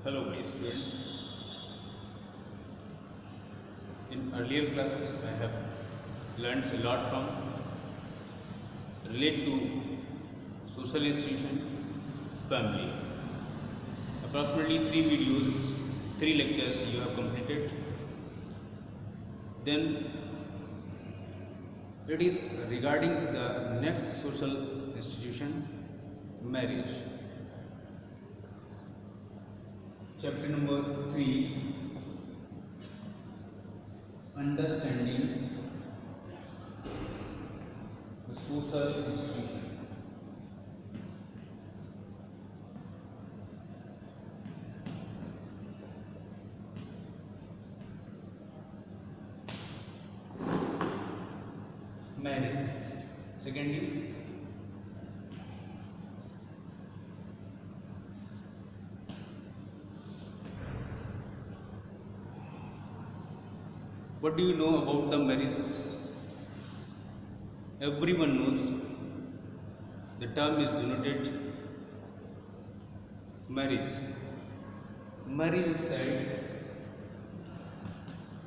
Hello my student. In earlier classes I have learned a lot from relate to social institution, family. Approximately 3 videos, 3 lectures you have completed. Then it is regarding the next social institution, marriage. Chapter number 3, understanding the social institution. Marriage. Second is what do you know about the marriage? Everyone knows the term is denoted marriage. Marriage is said,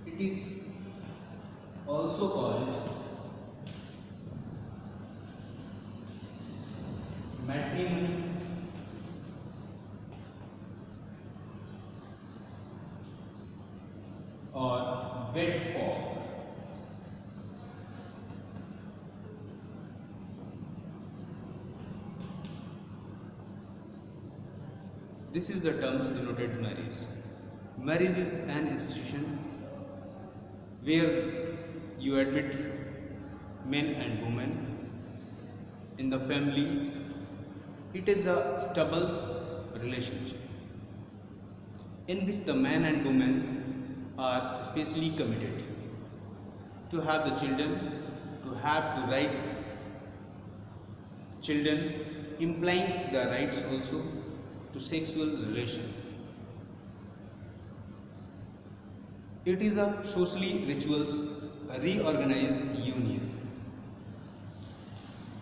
it is also called matrimony or wed for. This is the terms denoted marriage. Marriage is an institution where you admit men and women in the family. It is a stable relationship in which the man and woman are especially committed to have the children, to have the right children, implying the rights also to sexual relation. It is a socially rituals, a reorganized union.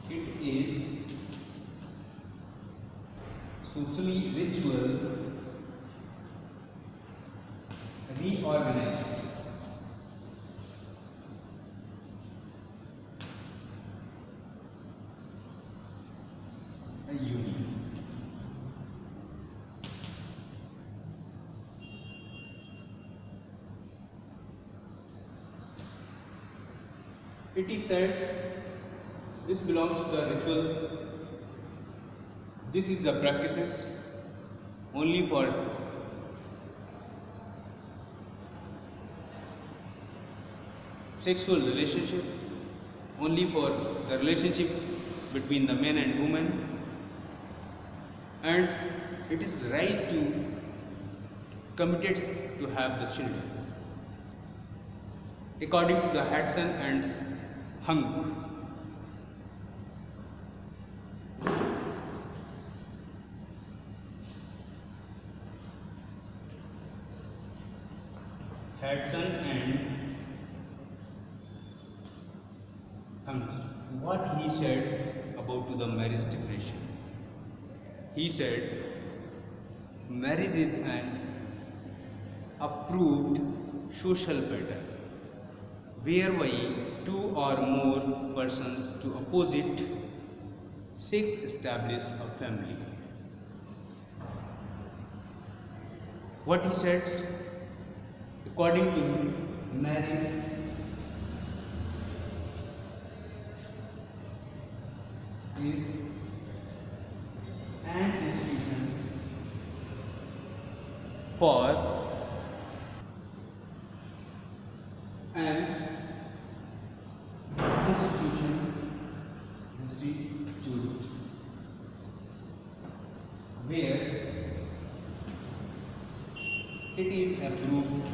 It is socially ritual, reorganized a union. It is said this belongs to the ritual. This is the practices only for sexual relationship, only for the relationship between the man and woman, and it is right to committed to have the children according to the Hudson and Hunk. Hudson and Hunks. What he said about to the marriage definition? He said, marriage is an approved social pattern whereby two or more persons to opposite sex establish a family. What he says? According to him, marriage is an institution for an institute where it is approved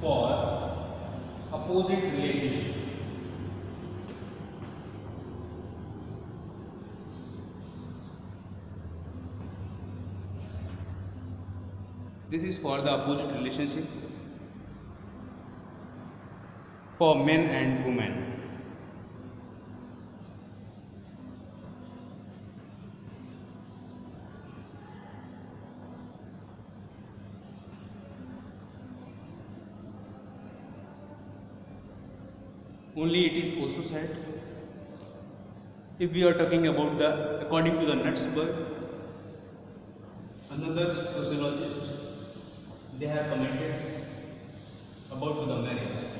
for opposite relationship. This is for the opposite relationship for men and women. only it is also said. If we are talking about the according to the Nussberg, another sociologist, they have commented about the marriage.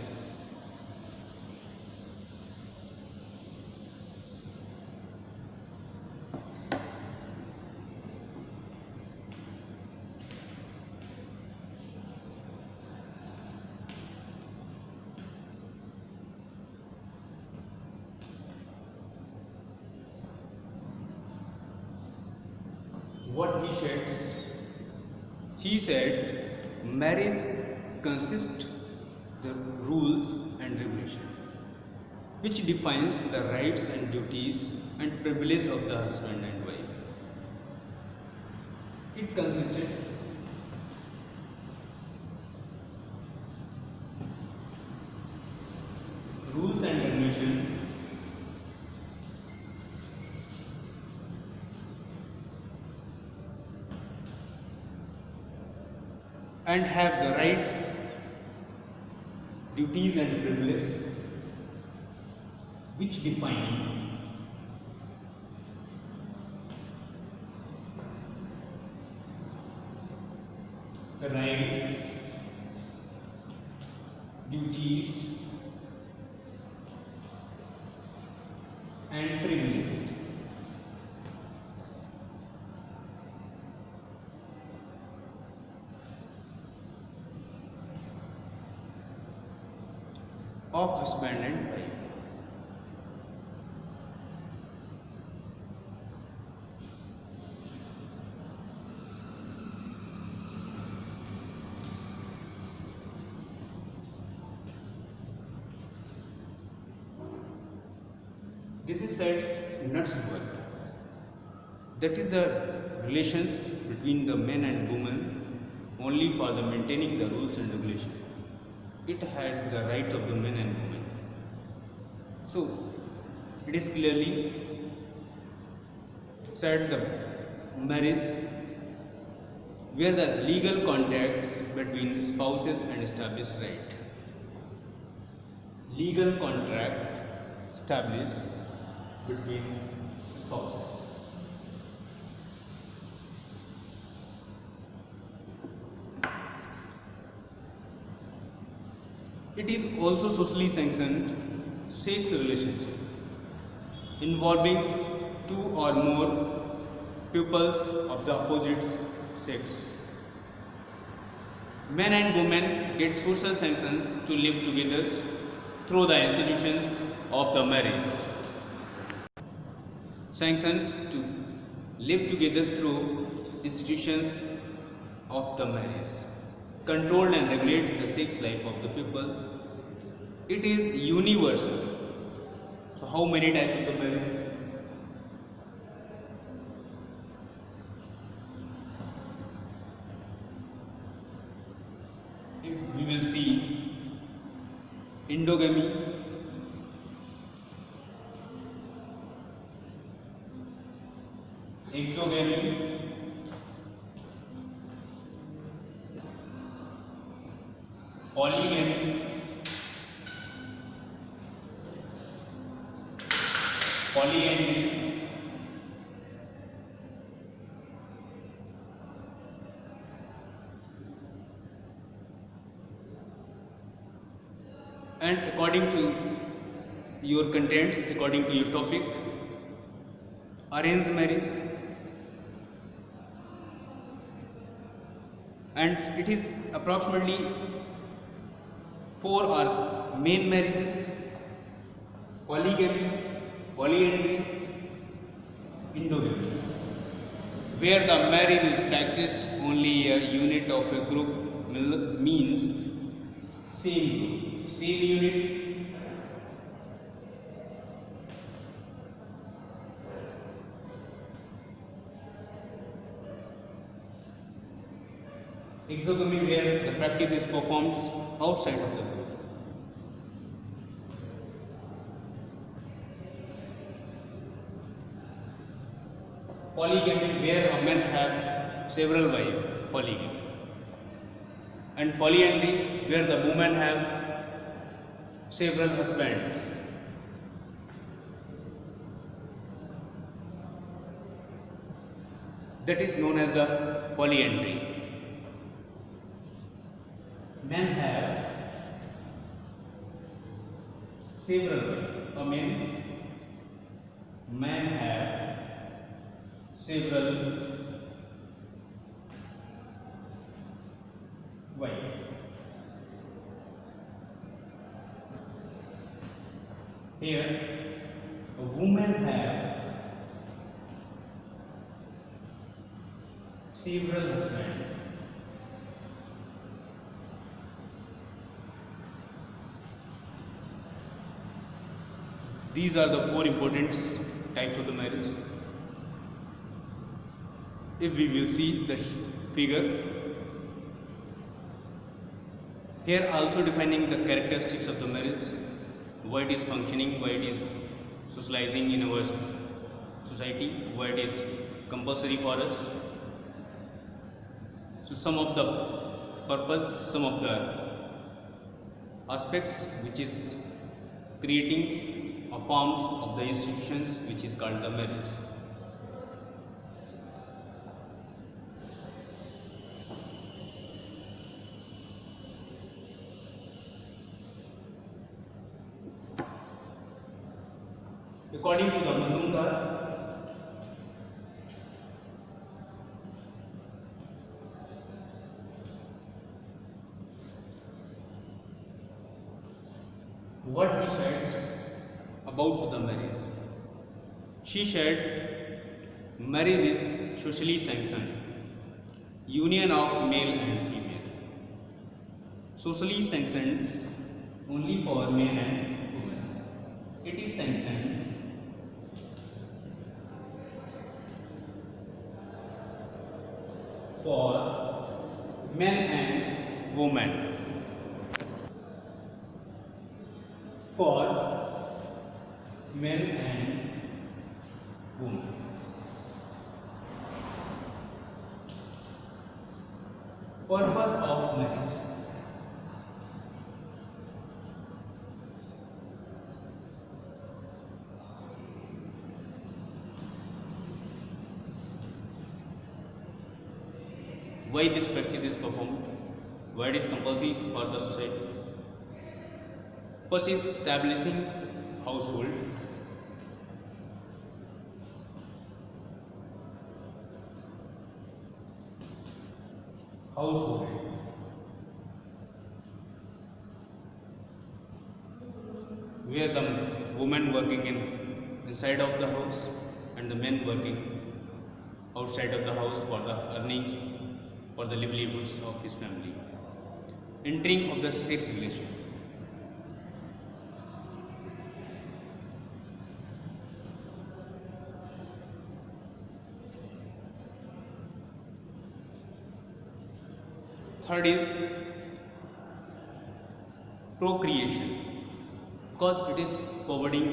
What he said, marriage consists the rules and regulation which defines the rights and duties and privilege of the husband and wife. It consisted rules and regulation and have the rights, duties and privileges which define the rights, duties and privileges of husband and wife. This is said Nussberg. That is the relations between the men and women only for the maintaining the rules and regulation. It has the rights of the men and women. So it is clearly said the marriage where the legal contracts between spouses and established right. Legal contract established between spouses. It is also socially sanctioned sex relationship involving two or more pupils of the opposite sex. Men and women get social sanctions to live together through the institutions of the marriage. Sanctions to live together through institutions of the marriage. Control and regulate the sex life of the people. It is universal. So how many types of the marriage? If we will see endogamy, exogamy, polygamy, polyandry, and according to your contents, according to your topic, arranged marriage, and it is approximately 4 are main marriages: polygamy, polyandry, endogamy, where the marriage is practiced only a unit of a group, means same group, same unit. Exogamy, where the practice is performed outside of the group. Polygamy, where a man have several wives, polygamy. And polyandry, where the women have several husbands. That is known as the polyandry. Men have several wives. Men have several wives. Here, a woman have several husbands. These are the four important types of the marriage. If we will see the figure, here also defining the characteristics of the marriage, why it is functioning, why it is socializing in our society, why it is compulsory for us. So some of the purpose, some of the aspects which is creating a forms of the institutions which is called the marriage. According to the Majumdar, what he says about the marriage. She said, marriage is socially sanctioned union of male and female. Socially sanctioned only for men and women. It is sanctioned for men and women. For men and women. Purpose of marriage. Why this practice is performed? Why it is compulsory for the society? First is establishing household. Where the woman working inside of the house and the men working outside of the house for the earnings, for the livelihoods of his family. Entering of the sex relation. Third is procreation, because it is forwarding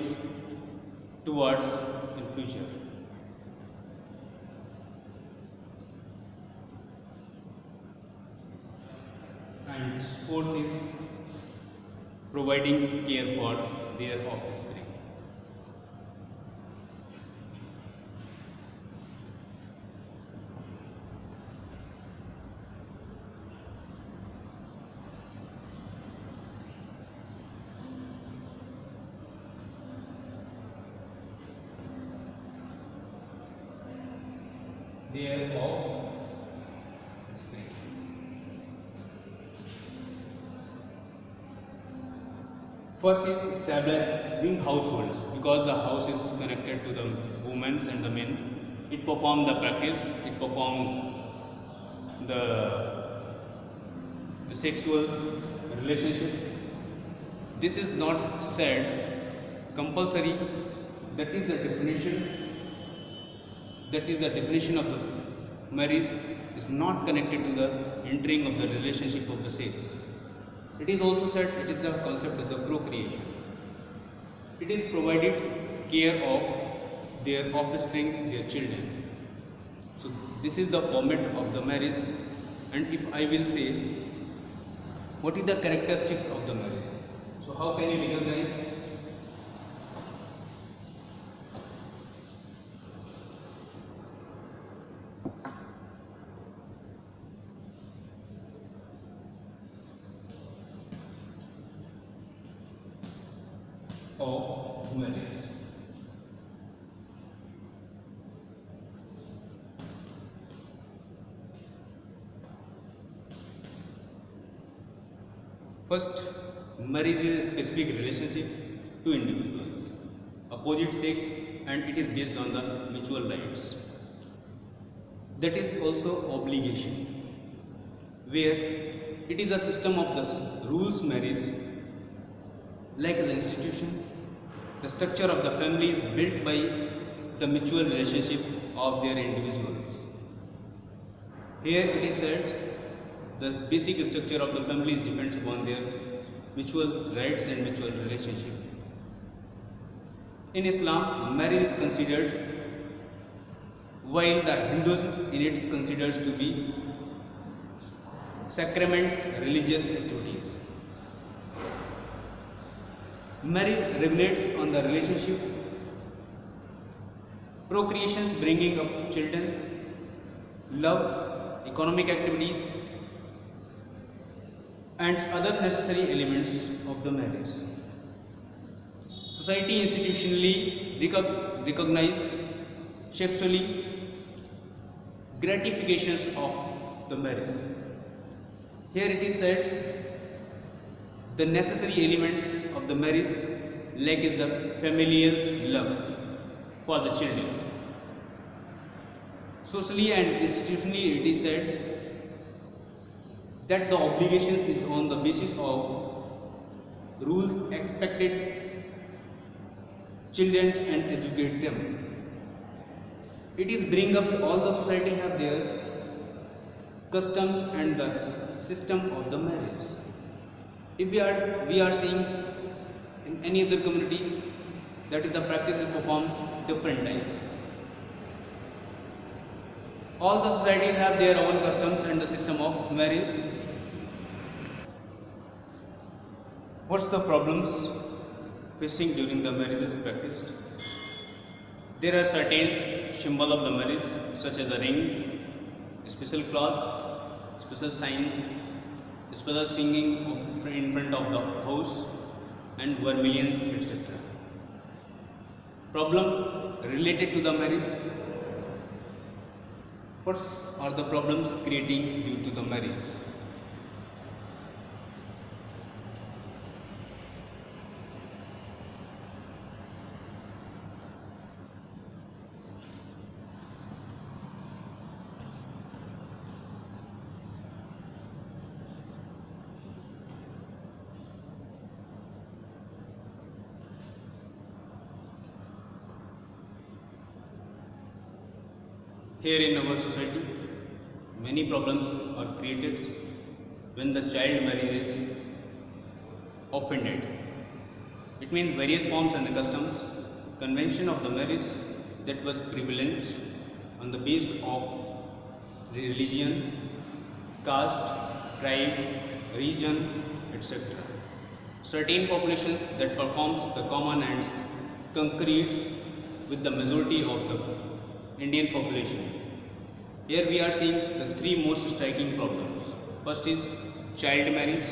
towards in future. And fourth is providing care for their offspring. Their offspring. First is establishing households, because the house is connected to the women and the men. It perform the practice, it perform the sexual relationship. This is not said compulsory. That is the definition. That is the definition of the marriage is not connected to the entering of the relationship of the sex. It is also said it is the concept of the procreation. It is provided care of their offspring, their children. So this is the format of the marriage. And if I will say what is the characteristics of the marriage, so how can you recognize? Of marriage. First, marriage is a specific relationship to individuals, opposite sex, and it is based on the mutual rights. That is also obligation, where it is a system of the rules marriage, like the institution. The structure of the family is built by the mutual relationship of their individuals. Here it is said the basic structure of the families depends upon their mutual rights and mutual relationship. In Islam, marriage is considered, while the Hinduism in it considers to be sacraments, religious activities. Marriage regulates on the relationship, procreations, bringing up children, love, economic activities, and other necessary elements of the marriage. Society institutionally recognized sexually gratifications of the marriage. Here it is said the necessary elements of the marriage, like is the familial love for the children. Socially and institutionally it is said that the obligations is on the basis of rules expected children and educate them. It is bring up all the society have their customs and the system of the marriage. If we are seeing in any other community that is the practice is performs different type. All the societies have their own customs and the system of marriage. What's the problems facing during the marriage is practiced? There are certain symbols of the marriage such as the ring, special clause, special sign, special singing in front of the house, and vermilions, etc. Problem related to the marriage. What are the problems creating due to the marriage? Here in our society, many problems are created when the child marriage is offended. It means various forms and customs, convention of the marriage that was prevalent on the basis of religion, caste, tribe, region, etc. Certain populations that performs the common ends concretes with the majority of the Indian population. Here we are seeing the three most striking problems. First is child marriage.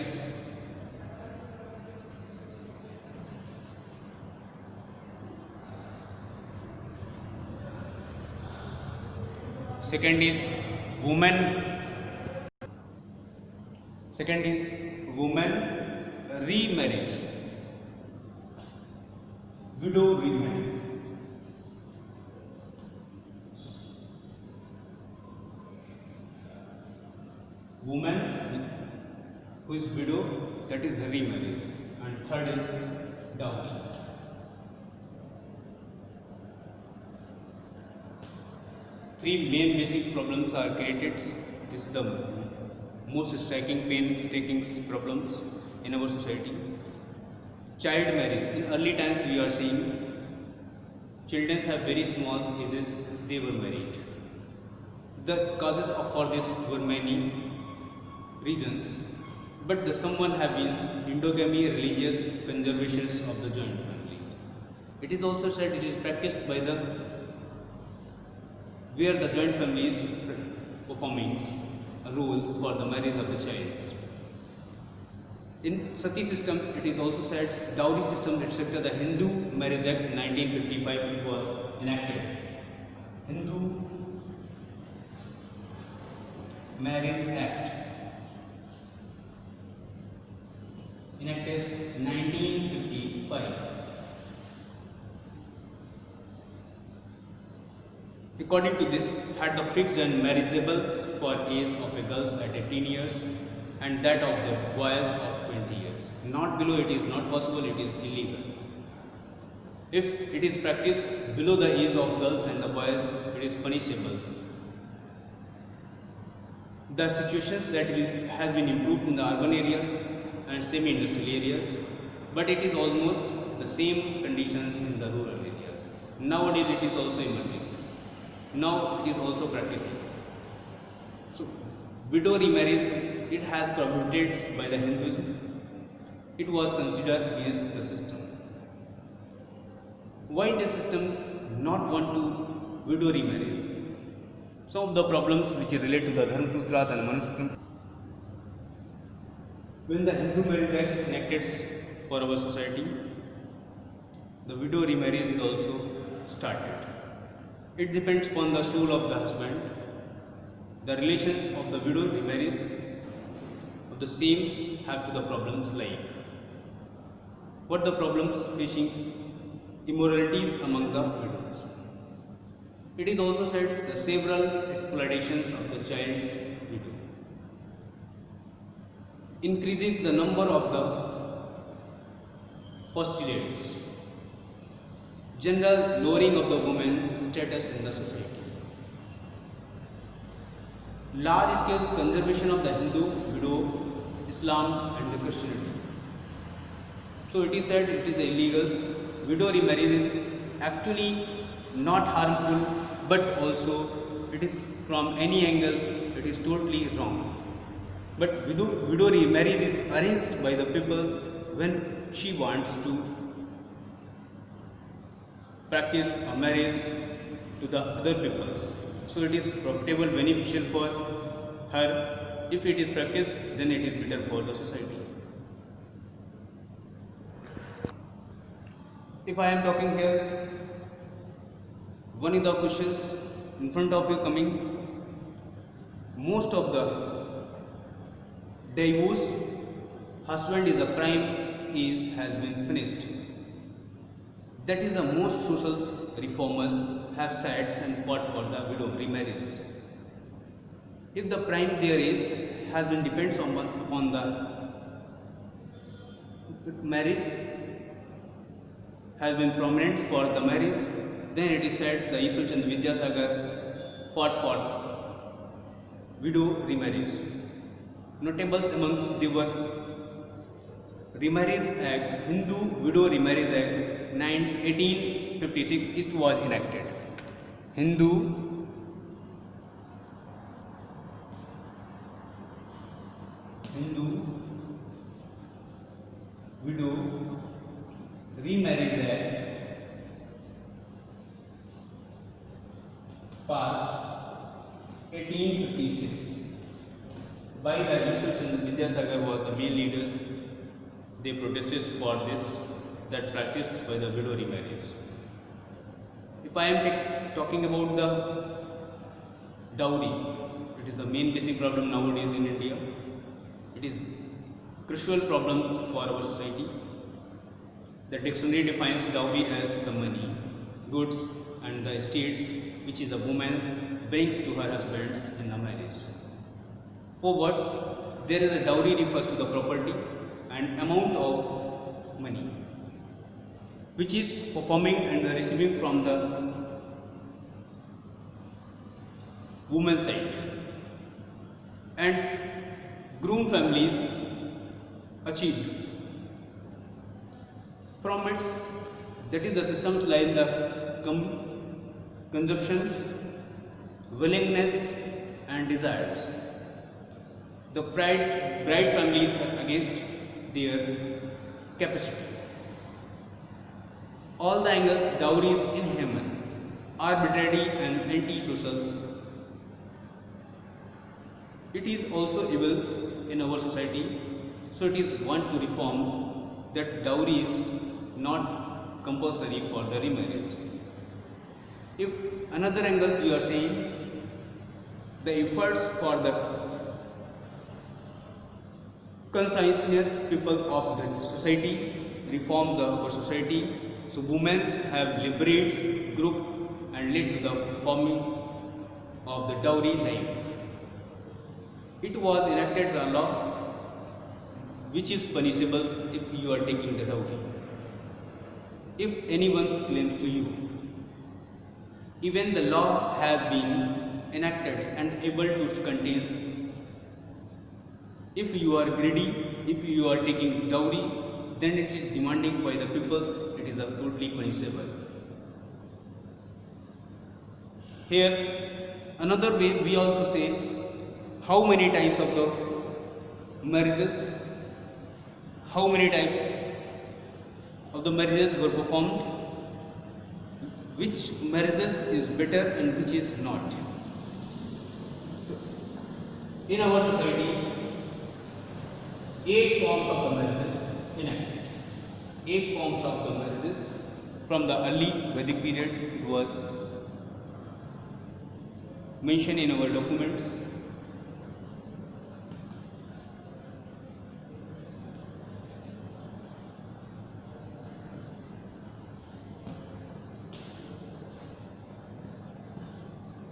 Second is woman remarriage, widow remarriage. Woman who is widow, that is remarriage. And third is dowry. Three main basic problems are created. This is the most striking, painstaking problems in our society. Child marriage. In early times we are seeing children have very small ages, they were married. The causes for this were many reasons. but the someone have been endogamy, religious conservations of the joint families. It is also said it is practiced by the where the joint family is performing rules for the marriage of the child. In sati systems, it is also said dowry systems, etc. The Hindu Marriage Act 1955 it was enacted. Hindu Marriage Act enacted 1955. According to this, had the fixed and marriageables for age of a girls at 18 years and that of the boys of 20 years. Not below it is not possible, it is illegal. If it is practiced below the age of girls and the boys, it is punishable. The situations that has been improved in the urban areas and semi-industrial areas, but it is almost the same conditions in the rural areas. Nowadays it is also emerging. Now it is also practicing. So widow remarriage, it has prohibited by the Hinduism. It was considered against the system. Why the systems not want to widow remarriage? Some of the problems which relate to the Dharma Sutra and Manusutra. When the Hindu Marriage Act is enacted for our society, the widow remarriage is also started. It depends upon the soul of the husband. The relations of the widow remarriage of the same have to the problems like what the problems facing immoralities among the widows. It is also said the several exploitations of the child's widow. Increases the number of the postulates. General lowering of the woman's status in the society. Large scale conservation of the Hindu widow, Islam and the Christianity. So it is said it is illegal. Widow remarriage is actually not harmful, but also it is from any angles it is totally wrong. But widow remarriage is arranged by the peoples when she wants to practice a marriage to the other peoples. So it is profitable, beneficial for her. If it is practiced, then it is better for the society. If I am talking here, one of the questions in front of you coming, most of the divorce husband is a crime has been finished. That is the most social reformers have said and fought for the widow remarriage. If the crime there has been depends upon the marriage, has been prominent for the marriage, then it is said the Ishwarchandra Vidyasagar fought for widow remarriage. Notables amongst they were Remarriage Act, Hindu Widow Remarriage Act 1856, it was enacted. Hindu Widow Remarriage Act passed 1856 by the Ishwarchandra Vidyasagar was the main leaders. They protested for this that practiced by the widow remarriage. If I am talking about the dowry, it is the main basic problem nowadays in India. It is crucial problems for our society. The dictionary defines dowry as the money, goods and the estates which is a woman's brings to her husbands in a marriage. For words, there is a dowry refers to the property and amount of money which is performing and receiving from the woman's side, and groom families achieved from it. That is the systems like the consumptions, willingness and desires. the bride families against their capacity. All the angles, dowries inhuman, arbitrary and anti-social. It is also evils in our society, so it is want to reform that dowry is not compulsory for the remarriage. If another angles we are saying, the efforts for the conscientious people of the society, reform our society, so women have liberates group and led to the forming of the dowry life. It was enacted a law which is punishable if you are taking the dowry. If anyone claims to you, even the law has been enacted and able to contain, if you are greedy, if you are taking dowry, then it is demanding by the peoples, it is totally punishable. Here, another way we also say, how many types of the marriages, how many types of the marriages were performed, which marriages is better and which is not. In our society, 8 forms of the marriages enacted. 8 forms of the marriages from the early Vedic period, it was mentioned in our documents.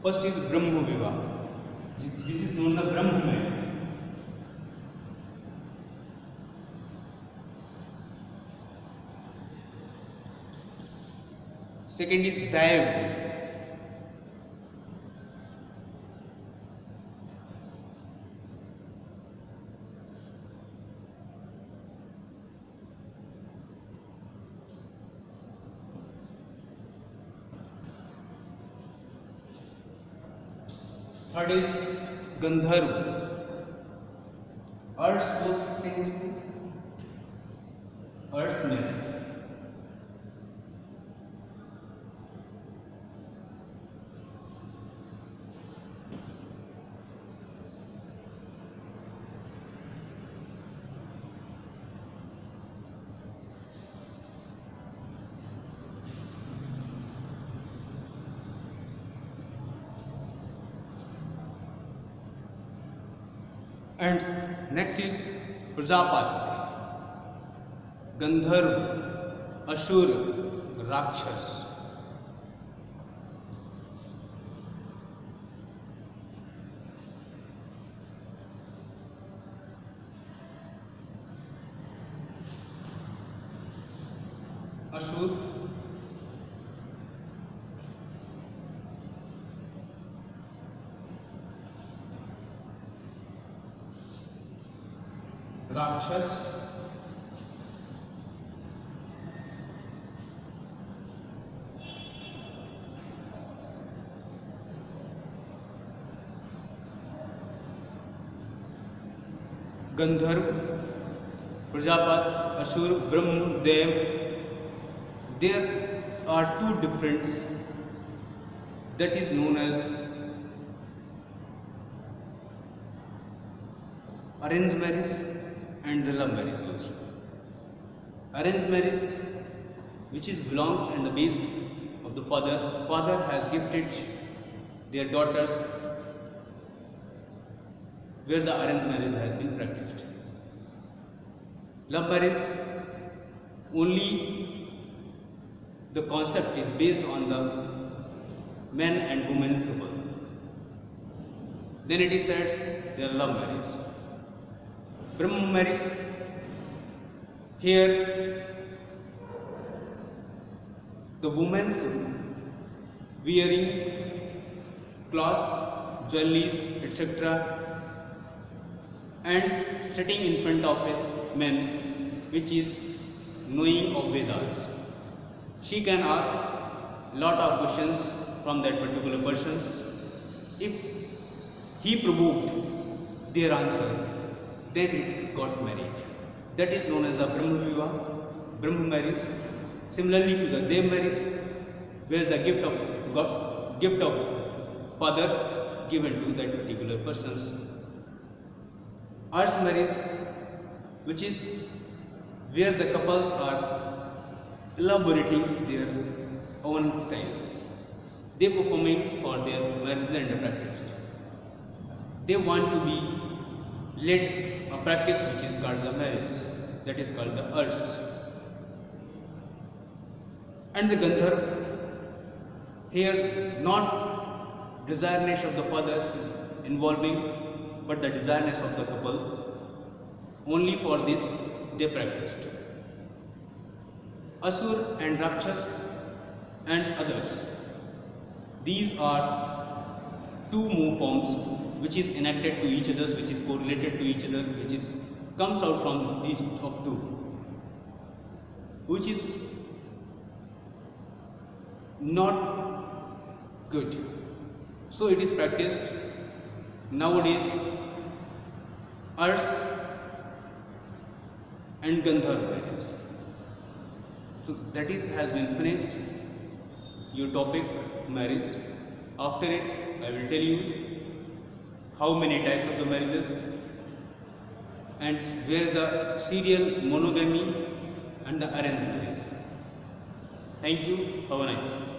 First is Brahma Vivah. This is known as Brahma marriage. Second is Daiv. Third is Gandharva. Earth's both things, Earth's marriage. And next is Prajapati, Gandharva, Ashura, Rakshas. Ashura, Rakshas, Gandharva, Prajapati, Ashura, Brahma, Dev. There are 2 difference that is known as arranged marriage and love marriage also. Arranged marriage, which is belongs and the based of the father. Father has gifted their daughters where the arranged marriage has been practiced. Love marriage, only the concept is based on the man and woman's couple. Then it is said they are love marriage. Brahma marriage, here the women's wearing cloths, jewelries, etc. and sitting in front of a man which is knowing of Vedas. She can ask lot of questions from that particular persons. If he provoked their answer, then it got married. That is known as the Brahma marriage. Similarly to the Dev marriage, where the gift of father given to that particular persons. Earth's marriage, which is where the couples are elaborating their own styles. They performing for their marriage and practice. They want to be led a practice which is called the marriage, that is called the Earths. And the Gandharv, here not desireness of the fathers is involving, but the desireness of the couples. Only for this they practiced. Asur and Rakshas and others. These are two move forms which is enacted to each other, which is correlated to each other, which is comes out from these of two, which is not good. So it is practiced nowadays. Earths and Gandharv marriage. So that has been finished your topic marriage. After it, I will tell you how many types of the marriages and where the serial monogamy and the arranged marriage. Thank you. Have a nice day.